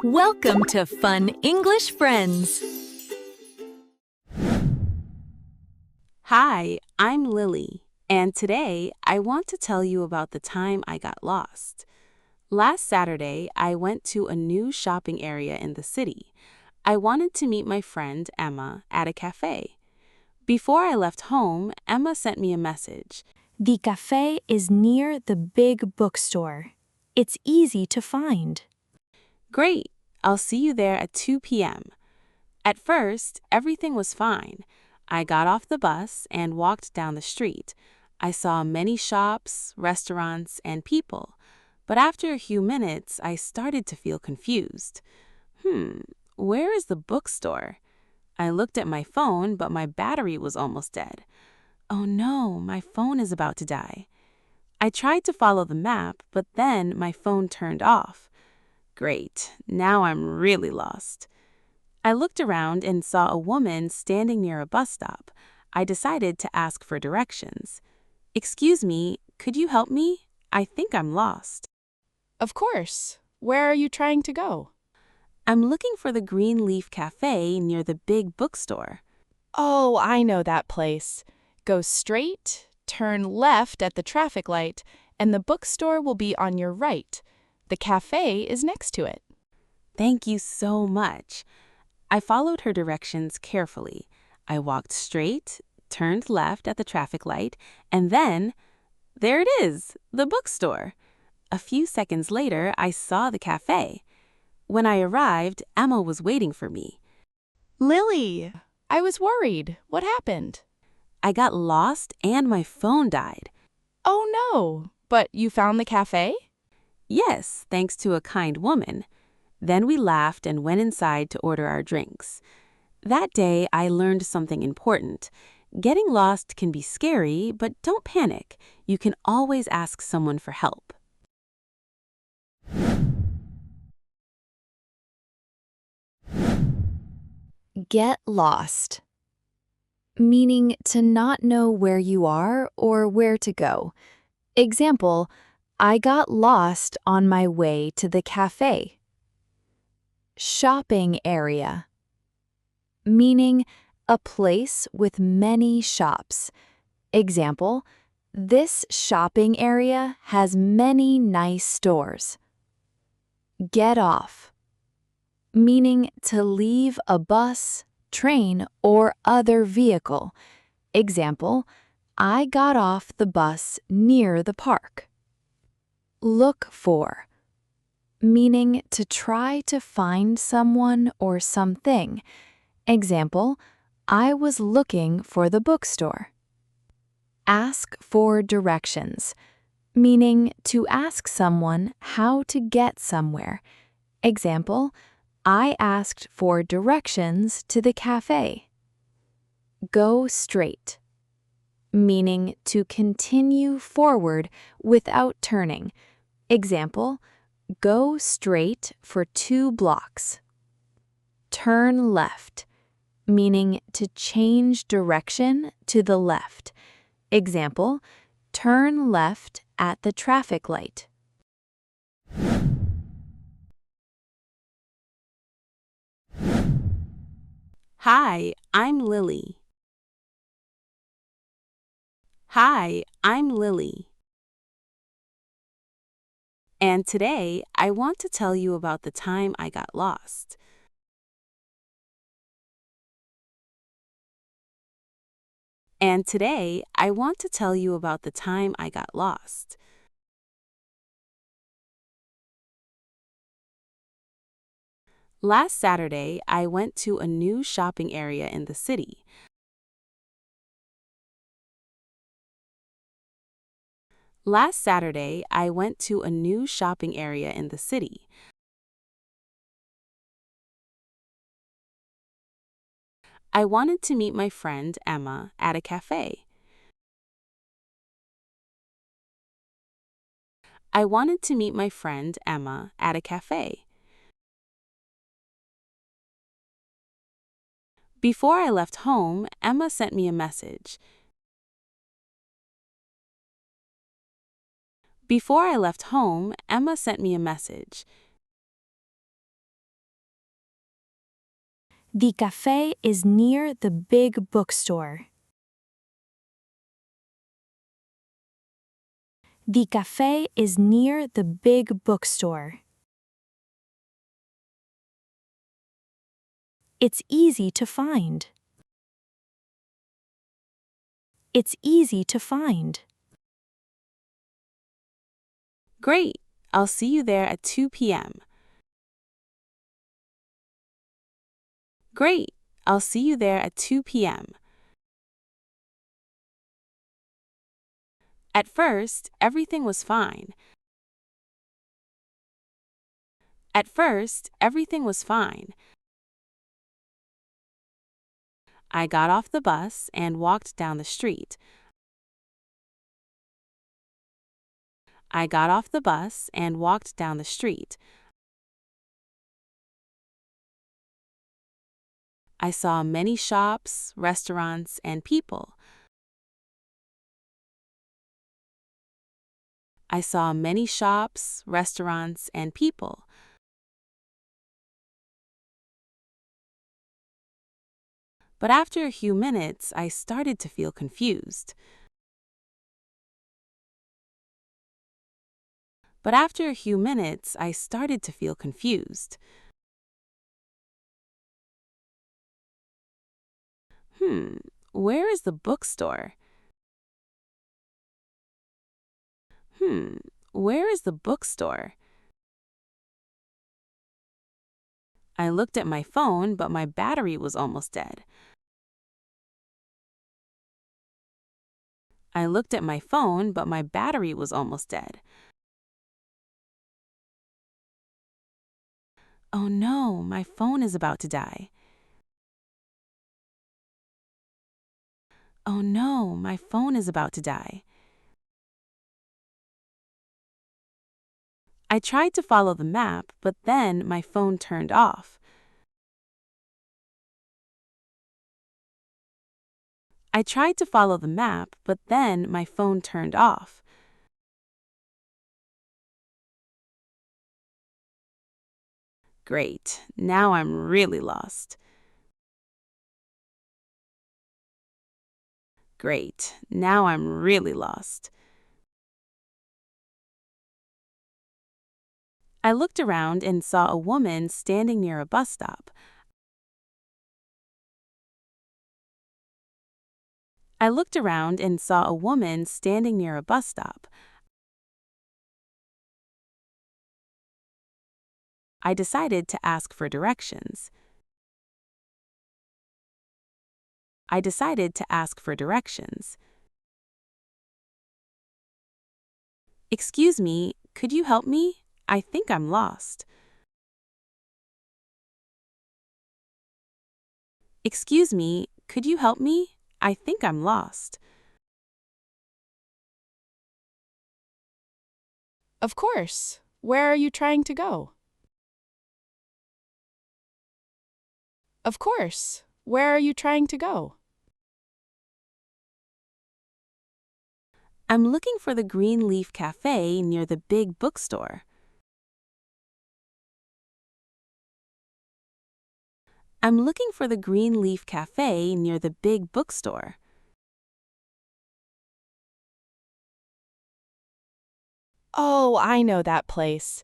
Welcome to Fun English Friends. Hi, I'm Lily, and today I want to tell you about the time I got lost. Last Saturday, I went to a new shopping area in the city. I wanted to meet my friend Emma at a cafe. Before I left home, Emma sent me a message. The cafe is near the big bookstore. It's easy to find. Great, I'll see you there at 2 p.m. At first, everything was fine. I got off the bus and walked down the street. I saw many shops, restaurants, and people. But after a few minutes, I started to feel confused. Where is the bookstore? I looked at my phone, but my battery was almost dead. Oh no, my phone is about to die. I tried to follow the map, but then my phone turned off. Great, now I'm really lost. I looked around and saw a woman standing near a bus stop. I decided to ask for directions. Excuse me, could you help me? I think I'm lost. Of course. Where are you trying to go? I'm looking for the Green Leaf Cafe near the big bookstore. Oh, I know that place. Go straight, turn left at the traffic light, and the bookstore will be on your right. The cafe is next to it. Thank you so much. I followed her directions carefully. I walked straight, turned left at the traffic light, and then, there it is, the bookstore. A few seconds later, I saw the cafe. When I arrived, Emma was waiting for me. Lily, I was worried. What happened? I got lost and my phone died. Oh no, but you found the cafe? Yes, thanks to a kind woman. Then we laughed and went inside to order our drinks. That day, I learned something important. Getting lost can be scary, but don't panic. You can always ask someone for help. Get lost. Meaning to not know where you are or where to go. Example, I got lost on my way to the cafe. Shopping area. Meaning a place with many shops. Example, this shopping area has many nice stores. Get off. Meaning to leave a bus, train, or other vehicle. Example, I got off the bus near the park. Look for. Meaning to try to find someone or something. Example, I was looking for the bookstore. Ask for directions. Meaning to ask someone how to get somewhere. Example, I asked for directions to the cafe. Go straight. Meaning to continue forward without turning. Example, go straight for 2 blocks. Turn left. Meaning to change direction to the left. Example, turn left at the traffic light. Hi, I'm Lily. Hi, I'm Lily. And today, I want to tell you about the time I got lost. And today, I want to tell you about the time I got lost. Last Saturday, I went to a new shopping area in the city. Last Saturday, I went to a new shopping area in the city. I wanted to meet my friend Emma at a cafe. I wanted to meet my friend Emma at a cafe. Before I left home, Emma sent me a message. Before I left home, Emma sent me a message. The cafe is near the big bookstore. The cafe is near the big bookstore. It's easy to find. It's easy to find. Great! I'll see you there at 2 p.m. Great! I'll see you there at 2 p.m. At first, everything was fine. At first, everything was fine. I got off the bus and walked down the street. I got off the bus and walked down the street. I saw many shops, restaurants, and people. I saw many shops, restaurants, and people. But after a few minutes, I started to feel confused. But after a few minutes, I started to feel confused. Where is the bookstore? Where is the bookstore? I looked at my phone, but my battery was almost dead. I looked at my phone, but my battery was almost dead. Oh no, my phone is about to die. Oh no, my phone is about to die. I tried to follow the map, but then my phone turned off. I tried to follow the map, but then my phone turned off. Great, now I'm really lost. Great, now I'm really lost. I looked around and saw a woman standing near a bus stop. I looked around and saw a woman standing near a bus stop. I decided to ask for directions. I decided to ask for directions. Excuse me, could you help me? I think I'm lost. Excuse me, could you help me? I think I'm lost. Of course. Where are you trying to go? Of course. Where are you trying to go? I'm looking for the Green Leaf Cafe near the big bookstore. I'm looking for the Green Leaf Cafe near the big bookstore. Oh, I know that place.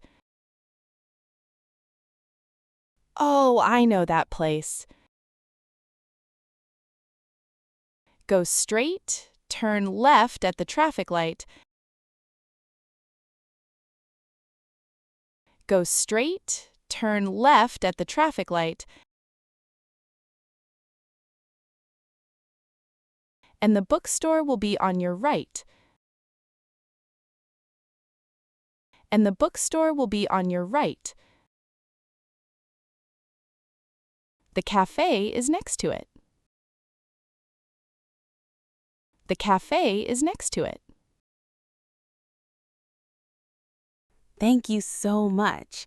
Oh, I know that place. Go straight, turn left at the traffic light. Go straight, turn left at the traffic light. And the bookstore will be on your right. And the bookstore will be on your right. The cafe is next to it. The cafe is next to it. Thank you so much.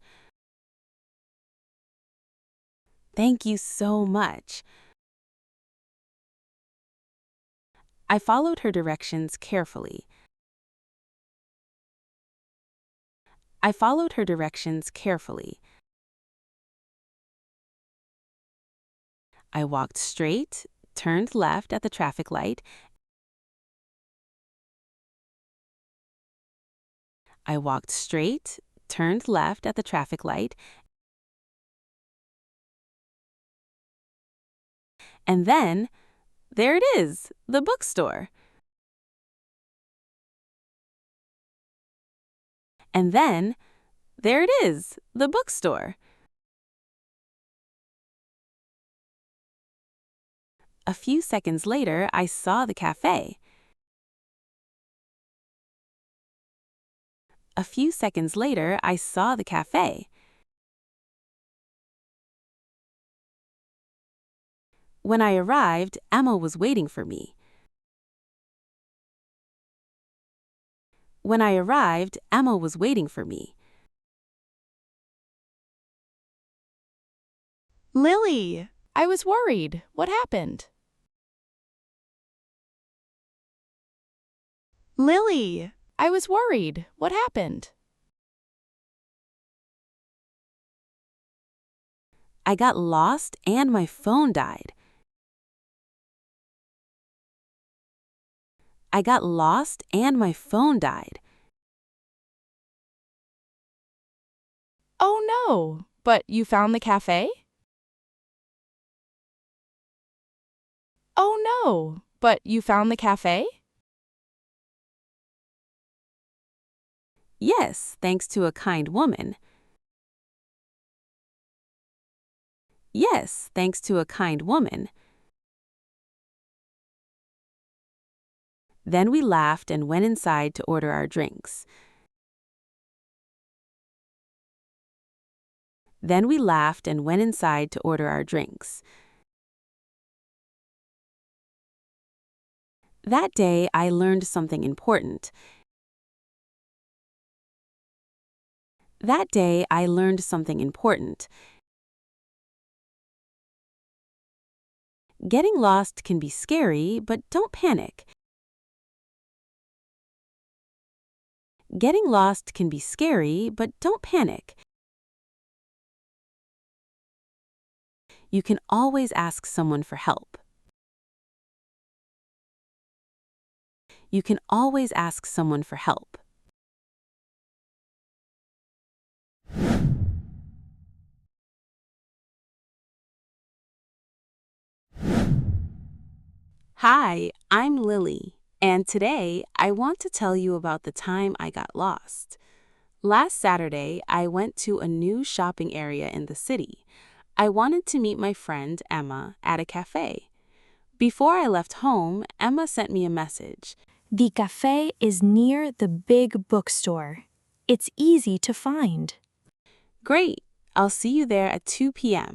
Thank you so much. I followed her directions carefully. I followed her directions carefully. I walked straight, turned left at the traffic light. I walked straight, turned left at the traffic light, and then, there it is, the bookstore. And then, there it is, the bookstore. A few seconds later, I saw the cafe. A few seconds later, I saw the cafe. When I arrived, Emma was waiting for me. When I arrived, Emma was waiting for me. Lily, I was worried. What happened? Lily, I was worried. What happened? I got lost and my phone died. I got lost and my phone died. Oh no, but you found the cafe? Oh no, but you found the cafe? Yes, thanks to a kind woman. Yes, thanks to a kind woman. Then we laughed and went inside to order our drinks. Then we laughed and went inside to order our drinks. That day, I learned something important. That day, I learned something important. Getting lost can be scary, but don't panic. Getting lost can be scary, but don't panic. You can always ask someone for help. You can always ask someone for help. Hi, I'm Lily, and today I want to tell you about the time I got lost. Last Saturday, I went to a new shopping area in the city. I wanted to meet my friend Emma at a cafe. Before I left home, Emma sent me a message. The cafe is near the big bookstore. It's easy to find. Great, I'll see you there at 2 p.m.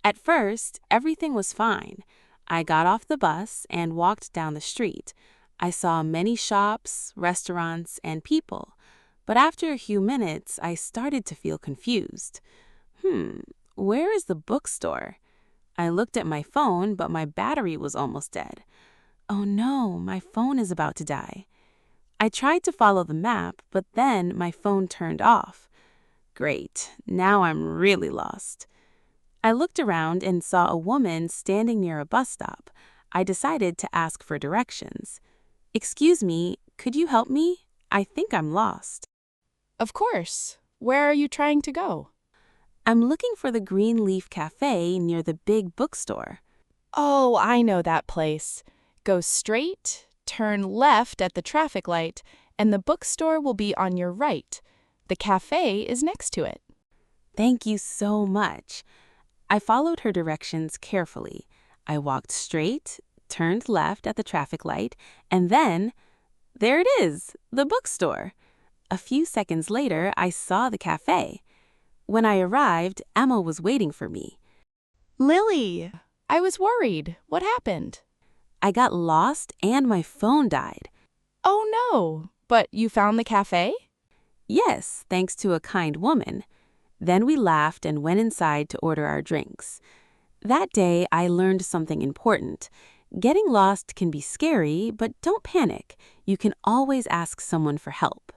At first, everything was fine. I got off the bus and walked down the street. I saw many shops, restaurants, and people. But after a few minutes, I started to feel confused. Where is the bookstore? I looked at my phone, but my battery was almost dead. Oh no, my phone is about to die. I tried to follow the map, but then my phone turned off. Great, now I'm really lost. I looked around and saw a woman standing near a bus stop. I decided to ask for directions. Excuse me, could you help me? I think I'm lost. Of course. Where are you trying to go? I'm looking for the Green Leaf Cafe near the big bookstore. Oh, I know that place. Go straight, turn left at the traffic light, and the bookstore will be on your right. The cafe is next to it. Thank you so much. I followed her directions carefully. I walked straight, turned left at the traffic light, and then, there it is, the bookstore. A few seconds later, I saw the cafe. When I arrived, Emma was waiting for me. Lily, I was worried. What happened? I got lost and my phone died. Oh no, but you found the cafe? Yes, thanks to a kind woman. Then we laughed and went inside to order our drinks. That day, I learned something important. Getting lost can be scary, but don't panic. You can always ask someone for help.